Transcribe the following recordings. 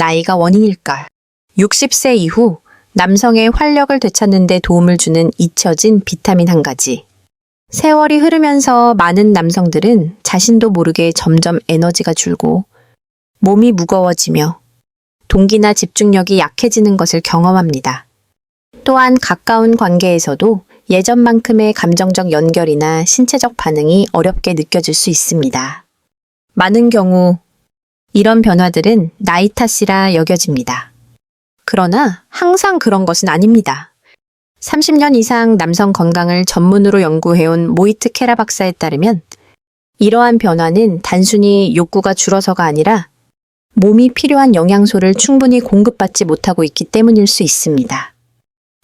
나이가 원인일까? 60세 이후 남성의 활력을 되찾는 데 도움을 주는 잊혀진 비타민 한 가지. 세월이 흐르면서 많은 남성들은 자신도 모르게 점점 에너지가 줄고 몸이 무거워지며 동기나 집중력이 약해지는 것을 경험합니다. 또한 가까운 관계에서도 예전만큼의 감정적 연결이나 신체적 반응이 어렵게 느껴질 수 있습니다. 많은 경우 이런 변화들은 나이 탓이라 여겨집니다. 그러나 항상 그런 것은 아닙니다. 30년 이상 남성 건강을 전문으로 연구해온 모이트 케라 박사에 따르면 이러한 변화는 단순히 욕구가 줄어서가 아니라 몸이 필요한 영양소를 충분히 공급받지 못하고 있기 때문일 수 있습니다.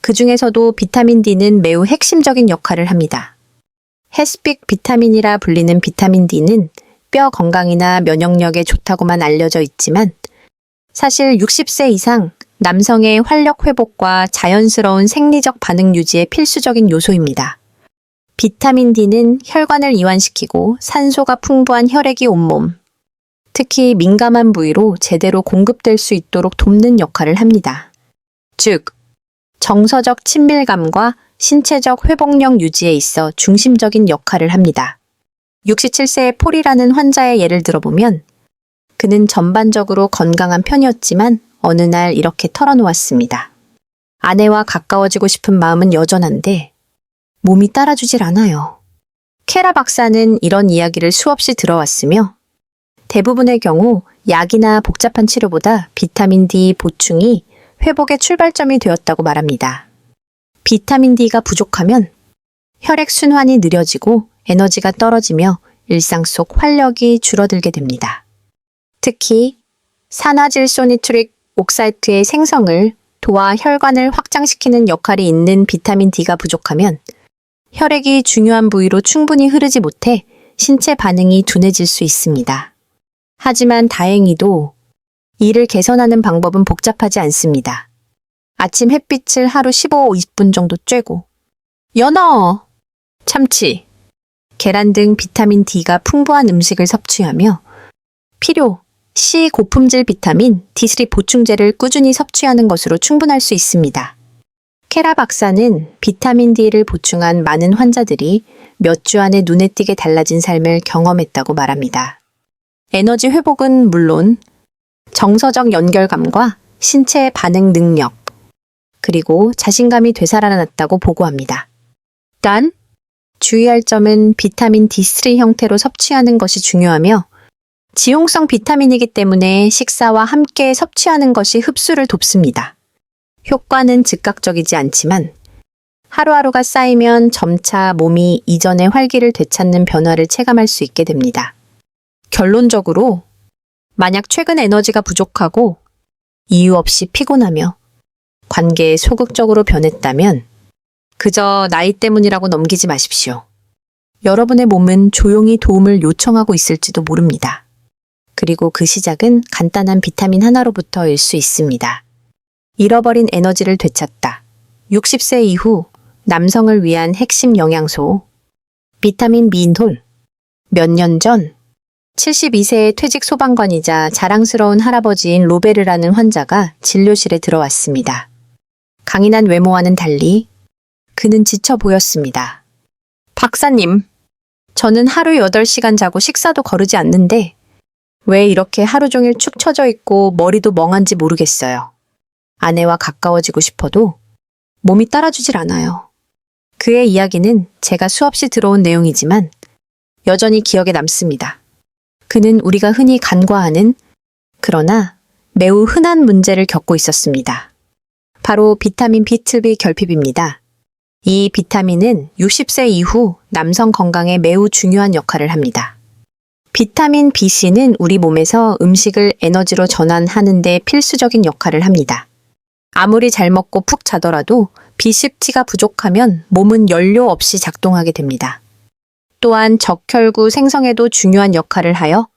그 중에서도 비타민 D는 매우 핵심적인 역할을 합니다. 햇빛 비타민이라 불리는 비타민 D는 뼈 건강이나 면역력에 좋다고만 알려져 있지만 사실 60세 이상 남성의 활력 회복과 자연스러운 생리적 반응 유지에 필수적인 요소입니다. 비타민 D는 혈관을 이완시키고 산소가 풍부한 혈액이 온몸, 특히 민감한 부위로 제대로 공급될 수 있도록 돕는 역할을 합니다. 즉, 정서적 친밀감과 신체적 회복력 유지에 있어 중심적인 역할을 합니다. 67세의 폴이라는 환자의 예를 들어보면 그는 전반적으로 건강한 편이었지만 어느 날 이렇게 털어놓았습니다. 아내와 가까워지고 싶은 마음은 여전한데 몸이 따라주질 않아요. 케라 박사는 이런 이야기를 수없이 들어왔으며 대부분의 경우 약이나 복잡한 치료보다 비타민 D 보충이 회복의 출발점이 되었다고 말합니다. 비타민 D가 부족하면 혈액 순환이 느려지고 에너지가 떨어지며 일상 속 활력이 줄어들게 됩니다. 특히 산화질소니트릭 옥사이트의 생성을 도와 혈관을 확장시키는 역할이 있는 비타민 D가 부족하면 혈액이 중요한 부위로 충분히 흐르지 못해 신체 반응이 둔해질 수 있습니다. 하지만 다행히도 이를 개선하는 방법은 복잡하지 않습니다. 아침 햇빛을 하루 15-20분 정도 쬐고 연어, 참치, 계란 등 비타민 D가 풍부한 음식을 섭취하며 필요, C 고품질 비타민 D3 보충제를 꾸준히 섭취하는 것으로 충분할 수 있습니다. 케라 박사는 비타민 D를 보충한 많은 환자들이 몇 주 안에 눈에 띄게 달라진 삶을 경험했다고 말합니다. 에너지 회복은 물론 정서적 연결감과 신체의 반응 능력, 그리고 자신감이 되살아났다고 보고합니다. 단, 주의할 점은 비타민 D3 형태로 섭취하는 것이 중요하며 지용성 비타민이기 때문에 식사와 함께 섭취하는 것이 흡수를 돕습니다. 효과는 즉각적이지 않지만 하루하루가 쌓이면 점차 몸이 이전의 활기를 되찾는 변화를 체감할 수 있게 됩니다. 결론적으로 만약 최근 에너지가 부족하고 이유 없이 피곤하며 관계에 소극적으로 변했다면 그저 나이 때문이라고 넘기지 마십시오. 여러분의 몸은 조용히 도움을 요청하고 있을지도 모릅니다. 그리고 그 시작은 간단한 비타민 하나로부터일 수 있습니다. 잃어버린 에너지를 되찾다. 60세 이후 남성을 위한 핵심 영양소 비타민 미인홀. 몇 년 전 72세의 퇴직 소방관이자 자랑스러운 할아버지인 로베르라는 환자가 진료실에 들어왔습니다. 강인한 외모와는 달리 그는 지쳐 보였습니다. 박사님, 저는 하루 8시간 자고 식사도 거르지 않는데 왜 이렇게 하루 종일 축 처져 있고 머리도 멍한지 모르겠어요. 아내와 가까워지고 싶어도 몸이 따라주질 않아요. 그의 이야기는 제가 수없이 들어온 내용이지만 여전히 기억에 남습니다. 그는 우리가 흔히 간과하는 그러나 매우 흔한 문제를 겪고 있었습니다. 바로 비타민 B12 결핍입니다. 이 비타민은 60세 이후 남성 건강에 매우 중요한 역할을 합니다. 비타민 BC는 우리 몸에서 음식을 에너지로 전환하는 데 필수적인 역할을 합니다. 아무리 잘 먹고 푹 자더라도 B10가 부족하면 몸은 연료 없이 작동하게 됩니다. 또한 적혈구 생성에도 중요한 역할을 하여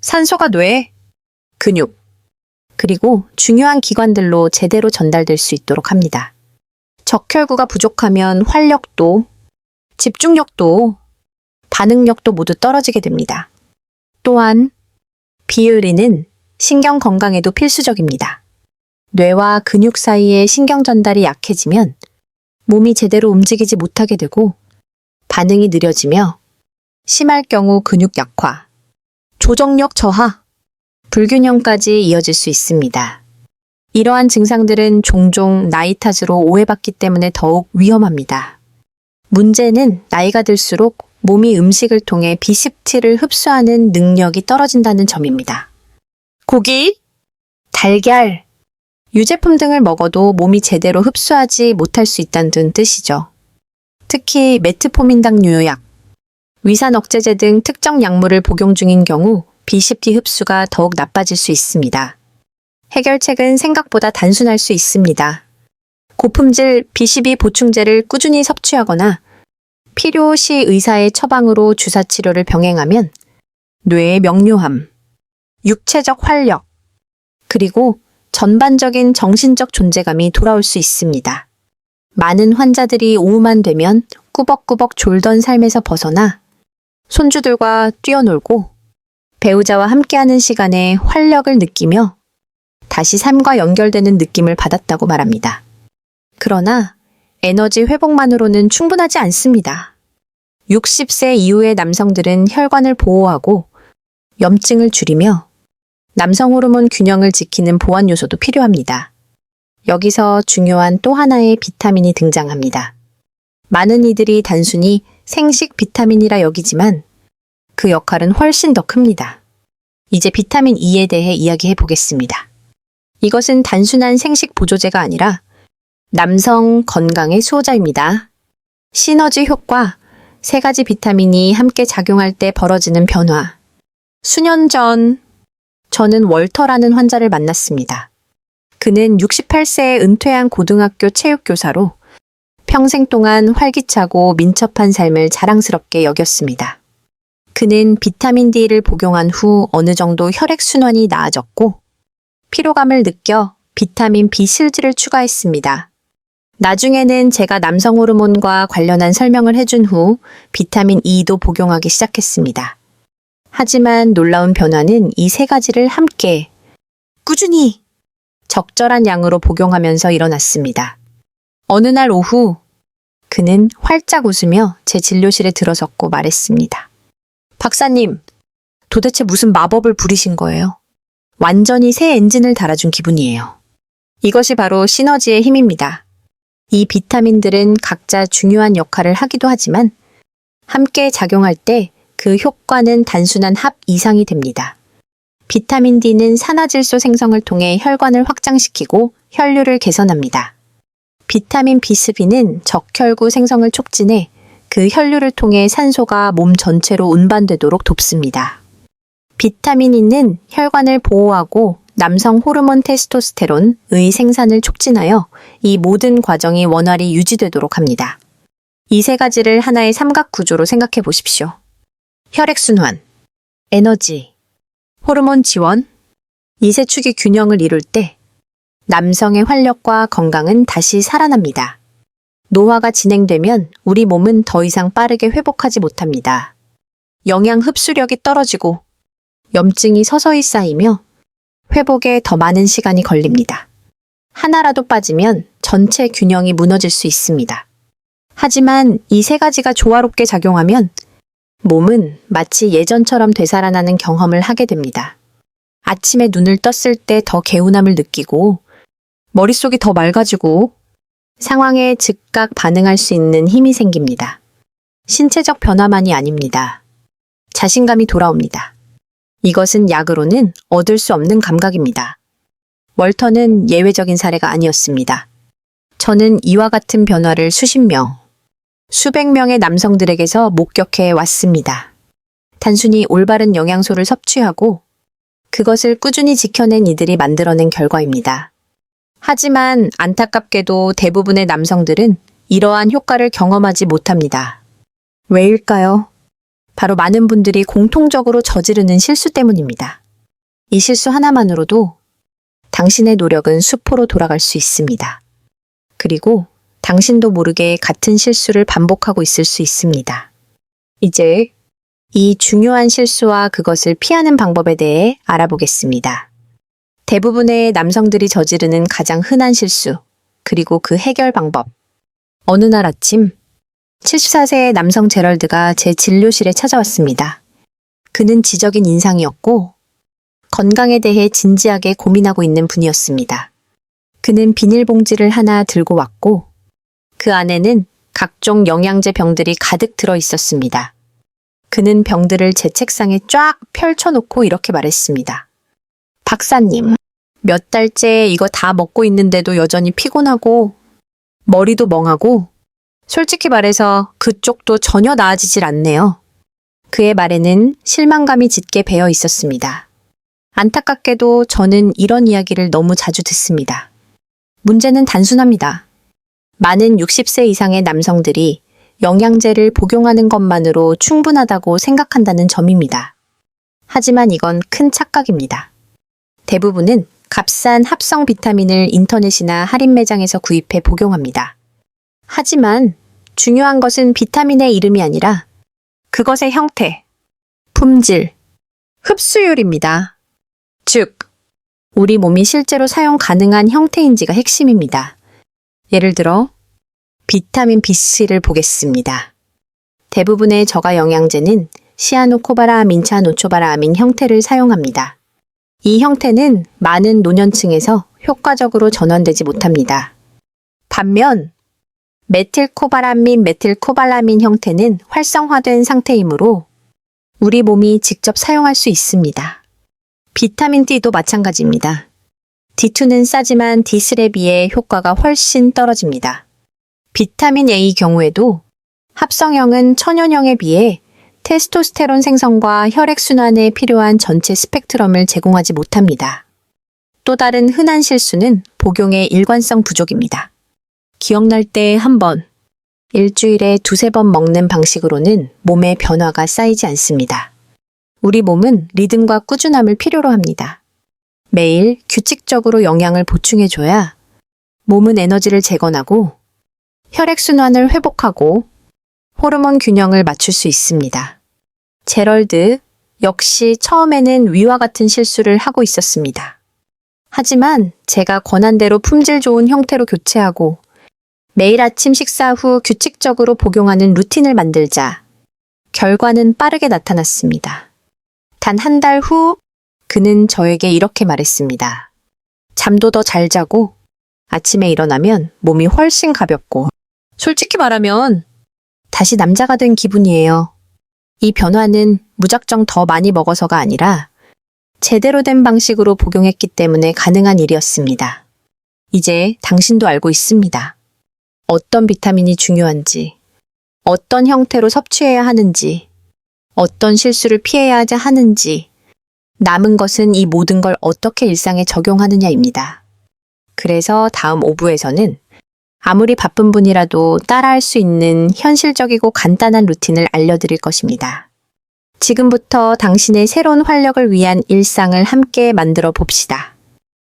산소가 뇌, 근육, 그리고 중요한 기관들로 제대로 전달될 수 있도록 합니다. 적혈구가 부족하면 활력도, 집중력도, 반응력도 모두 떨어지게 됩니다. 또한 비으린은 신경 건강에도 필수적입니다. 뇌와 근육 사이의 신경 전달이 약해지면 몸이 제대로 움직이지 못하게 되고 반응이 느려지며 심할 경우 근육 약화, 조정력 저하, 불균형까지 이어질 수 있습니다. 이러한 증상들은 종종 나이 탓으로 오해받기 때문에 더욱 위험합니다. 문제는 나이가 들수록 몸이 음식을 통해 B10를 흡수하는 능력이 떨어진다는 점입니다. 고기, 달걀, 유제품 등을 먹어도 몸이 제대로 흡수하지 못할 수 있다는 뜻이죠. 특히 메트포민당뇨약, 위산 억제제 등 특정 약물을 복용 중인 경우 B10 흡수가 더욱 나빠질 수 있습니다. 해결책은 생각보다 단순할 수 있습니다. 고품질 B12 보충제를 꾸준히 섭취하거나 필요시 의사의 처방으로 주사 치료를 병행하면 뇌의 명료함, 육체적 활력, 그리고 전반적인 정신적 존재감이 돌아올 수 있습니다. 많은 환자들이 오후만 되면 꾸벅꾸벅 졸던 삶에서 벗어나 손주들과 뛰어놀고 배우자와 함께하는 시간에 활력을 느끼며 다시 삶과 연결되는 느낌을 받았다고 말합니다. 그러나 에너지 회복만으로는 충분하지 않습니다. 60세 이후의 남성들은 혈관을 보호하고 염증을 줄이며 남성 호르몬 균형을 지키는 보완 요소도 필요합니다. 여기서 중요한 또 하나의 비타민이 등장합니다. 많은 이들이 단순히 생식 비타민이라 여기지만 그 역할은 훨씬 더 큽니다. 이제 비타민 E에 대해 이야기해 보겠습니다. 이것은 단순한 생식 보조제가 아니라 남성 건강의 수호자입니다. 시너지 효과, 3가지 비타민이 함께 작용할 때 벌어지는 변화. 수년 전 저는 월터라는 환자를 만났습니다. 그는 68세에 은퇴한 고등학교 체육교사로 평생 동안 활기차고 민첩한 삶을 자랑스럽게 여겼습니다. 그는 비타민 D를 복용한 후 어느 정도 혈액순환이 나아졌고 피로감을 느껴 비타민 B 실즈를 추가했습니다. 나중에는 제가 남성 호르몬과 관련한 설명을 해준 후 비타민 E도 복용하기 시작했습니다. 하지만 놀라운 변화는 이 3가지를 함께 꾸준히 적절한 양으로 복용하면서 일어났습니다. 어느 날 오후 그는 활짝 웃으며 제 진료실에 들어섰고 말했습니다. 박사님, 도대체 무슨 마법을 부리신 거예요? 완전히 새 엔진을 달아준 기분이에요. 이것이 바로 시너지의 힘입니다. 이 비타민들은 각자 중요한 역할을 하기도 하지만 함께 작용할 때 그 효과는 단순한 합 이상이 됩니다. 비타민 D는 산화질소 생성을 통해 혈관을 확장시키고 혈류를 개선합니다. 비타민 B12는 적혈구 생성을 촉진해 그 혈류를 통해 산소가 몸 전체로 운반되도록 돕습니다. 비타민 E는 혈관을 보호하고 남성 호르몬 테스토스테론의 생산을 촉진하여 이 모든 과정이 원활히 유지되도록 합니다. 이 3가지를 하나의 삼각 구조로 생각해 보십시오. 혈액순환, 에너지, 호르몬 지원, 이 3축이 균형을 이룰 때 남성의 활력과 건강은 다시 살아납니다. 노화가 진행되면 우리 몸은 더 이상 빠르게 회복하지 못합니다. 영양 흡수력이 떨어지고 염증이 서서히 쌓이며 회복에 더 많은 시간이 걸립니다. 하나라도 빠지면 전체 균형이 무너질 수 있습니다. 하지만 이 3가지가 조화롭게 작용하면 몸은 마치 예전처럼 되살아나는 경험을 하게 됩니다. 아침에 눈을 떴을 때 더 개운함을 느끼고 머릿속이 더 맑아지고 상황에 즉각 반응할 수 있는 힘이 생깁니다. 신체적 변화만이 아닙니다. 자신감이 돌아옵니다. 이것은 약으로는 얻을 수 없는 감각입니다. 월터는 예외적인 사례가 아니었습니다. 저는 이와 같은 변화를 수십 명, 수백 명의 남성들에게서 목격해 왔습니다. 단순히 올바른 영양소를 섭취하고 그것을 꾸준히 지켜낸 이들이 만들어낸 결과입니다. 하지만 안타깝게도 대부분의 남성들은 이러한 효과를 경험하지 못합니다. 왜일까요? 바로 많은 분들이 공통적으로 저지르는 실수 때문입니다. 이 실수 하나만으로도 당신의 노력은 수포로 돌아갈 수 있습니다. 그리고 당신도 모르게 같은 실수를 반복하고 있을 수 있습니다. 이제 이 중요한 실수와 그것을 피하는 방법에 대해 알아보겠습니다. 대부분의 남성들이 저지르는 가장 흔한 실수, 그리고 그 해결 방법. 어느 날 아침, 74세의 남성 제럴드가 제 진료실에 찾아왔습니다. 그는 지적인 인상이었고, 건강에 대해 진지하게 고민하고 있는 분이었습니다. 그는 비닐봉지를 하나 들고 왔고, 그 안에는 각종 영양제 병들이 가득 들어 있었습니다. 그는 병들을 제 책상에 쫙 펼쳐놓고 이렇게 말했습니다. 박사님, 몇 달째 이거 다 먹고 있는데도 여전히 피곤하고, 머리도 멍하고, 솔직히 말해서 그쪽도 전혀 나아지질 않네요. 그의 말에는 실망감이 짙게 배어 있었습니다. 안타깝게도 저는 이런 이야기를 너무 자주 듣습니다. 문제는 단순합니다. 많은 60세 이상의 남성들이 영양제를 복용하는 것만으로 충분하다고 생각한다는 점입니다. 하지만 이건 큰 착각입니다. 대부분은 값싼 합성 비타민을 인터넷이나 할인 매장에서 구입해 복용합니다. 하지만 중요한 것은 비타민의 이름이 아니라 그것의 형태, 품질, 흡수율입니다. 즉, 우리 몸이 실제로 사용 가능한 형태인지가 핵심입니다. 예를 들어 비타민 B3를 보겠습니다. 대부분의 저가 영양제는 시아노코바라아민,차노초바라아민 형태를 사용합니다. 이 형태는 많은 노년층에서 효과적으로 전환되지 못합니다. 반면 메틸코바라민, 메틸코발라민 형태는 활성화된 상태이므로 우리 몸이 직접 사용할 수 있습니다. 비타민 D도 마찬가지입니다. D2는 싸지만 D3에 비해 효과가 훨씬 떨어집니다. 비타민 A 경우에도 합성형은 천연형에 비해 테스토스테론 생성과 혈액순환에 필요한 전체 스펙트럼을 제공하지 못합니다. 또 다른 흔한 실수는 복용의 일관성 부족입니다. 기억날 때 한 번, 일주일에 두세 번 먹는 방식으로는 몸에 변화가 쌓이지 않습니다. 우리 몸은 리듬과 꾸준함을 필요로 합니다. 매일 규칙적으로 영양을 보충해줘야 몸은 에너지를 재건하고 혈액순환을 회복하고 호르몬 균형을 맞출 수 있습니다. 제럴드 역시 처음에는 위와 같은 실수를 하고 있었습니다. 하지만 제가 권한대로 품질 좋은 형태로 교체하고 매일 아침 식사 후 규칙적으로 복용하는 루틴을 만들자 결과는 빠르게 나타났습니다. 단 한 달 후 그는 저에게 이렇게 말했습니다. 잠도 더 잘 자고 아침에 일어나면 몸이 훨씬 가볍고 솔직히 말하면 다시 남자가 된 기분이에요. 이 변화는 무작정 더 많이 먹어서가 아니라 제대로 된 방식으로 복용했기 때문에 가능한 일이었습니다. 이제 당신도 알고 있습니다. 어떤 비타민이 중요한지, 어떤 형태로 섭취해야 하는지, 어떤 실수를 피해야 하는지, 남은 것은 이 모든 걸 어떻게 일상에 적용하느냐입니다. 그래서 다음 5부에서는 아무리 바쁜 분이라도 따라할 수 있는 현실적이고 간단한 루틴을 알려드릴 것입니다. 지금부터 당신의 새로운 활력을 위한 일상을 함께 만들어 봅시다.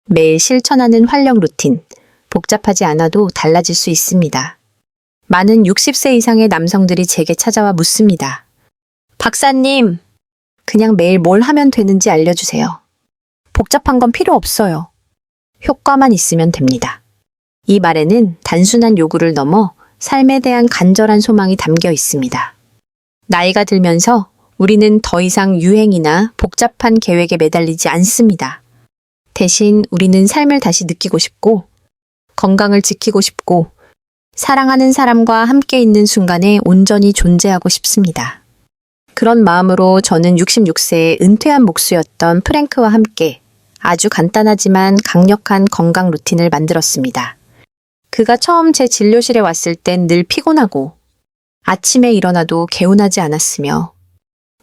매일 실천하는 활력 루틴, 복잡하지 않아도 달라질 수 있습니다. 많은 60세 이상의 남성들이 제게 찾아와 묻습니다. 박사님, 그냥 매일 뭘 하면 되는지 알려주세요. 복잡한 건 필요 없어요. 효과만 있으면 됩니다. 이 말에는 단순한 요구를 넘어 삶에 대한 간절한 소망이 담겨 있습니다. 나이가 들면서 우리는 더 이상 유행이나 복잡한 계획에 매달리지 않습니다. 대신 우리는 삶을 다시 느끼고 싶고, 건강을 지키고 싶고, 사랑하는 사람과 함께 있는 순간에 온전히 존재하고 싶습니다. 그런 마음으로 저는 66세의 은퇴한 목수였던 프랭크와 함께 아주 간단하지만 강력한 건강 루틴을 만들었습니다. 그가 처음 제 진료실에 왔을 땐 늘 피곤하고 아침에 일어나도 개운하지 않았으며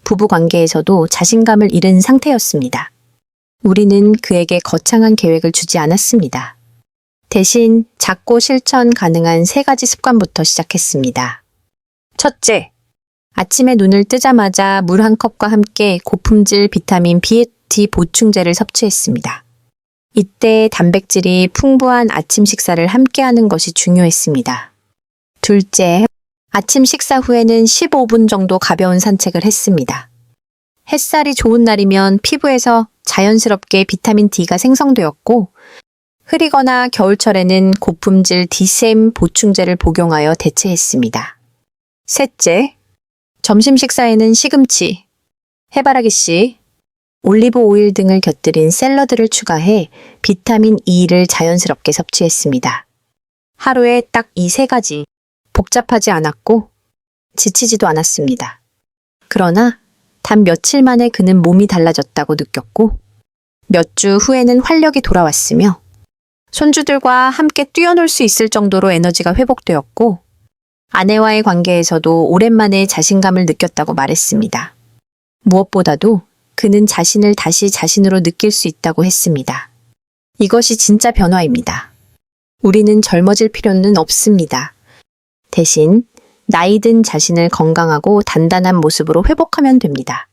부부 관계에서도 자신감을 잃은 상태였습니다. 우리는 그에게 거창한 계획을 주지 않았습니다. 대신 작고 실천 가능한 3가지 습관부터 시작했습니다. 첫째, 아침에 눈을 뜨자마자 물 한 컵과 함께 고품질 비타민 B&T 보충제를 섭취했습니다. 이때 단백질이 풍부한 아침 식사를 함께하는 것이 중요했습니다. 둘째, 아침 식사 후에는 15분 정도 가벼운 산책을 했습니다. 햇살이 좋은 날이면 피부에서 자연스럽게 비타민 D가 생성되었고, 흐리거나 겨울철에는 고품질 DSM 보충제를 복용하여 대체했습니다. 셋째, 점심 식사에는 시금치, 해바라기씨, 올리브 오일 등을 곁들인 샐러드를 추가해 비타민 E를 자연스럽게 섭취했습니다. 하루에 딱 이 세 가지, 복잡하지 않았고 지치지도 않았습니다. 그러나 단 며칠 만에 그는 몸이 달라졌다고 느꼈고 몇 주 후에는 활력이 돌아왔으며 손주들과 함께 뛰어놀 수 있을 정도로 에너지가 회복되었고 아내와의 관계에서도 오랜만에 자신감을 느꼈다고 말했습니다. 무엇보다도 그는 자신을 다시 자신으로 느낄 수 있다고 했습니다. 이것이 진짜 변화입니다. 우리는 젊어질 필요는 없습니다. 대신 나이 든 자신을 건강하고 단단한 모습으로 회복하면 됩니다.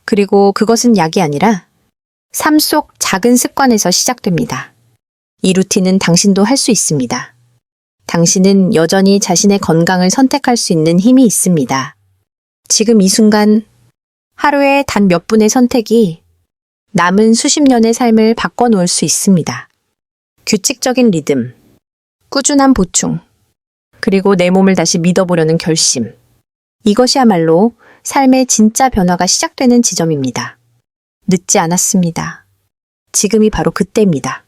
그리고 그것은 약이 아니라 삶 속 작은 습관에서 시작됩니다. 이 루틴은 당신도 할 수 있습니다. 당신은 여전히 자신의 건강을 선택할 수 있는 힘이 있습니다. 지금 이 순간 하루에 단 몇 분의 선택이 남은 수십 년의 삶을 바꿔놓을 수 있습니다. 규칙적인 리듬, 꾸준한 보충, 그리고 내 몸을 다시 믿어보려는 결심. 이것이야말로 삶의 진짜 변화가 시작되는 지점입니다. 늦지 않았습니다. 지금이 바로 그때입니다.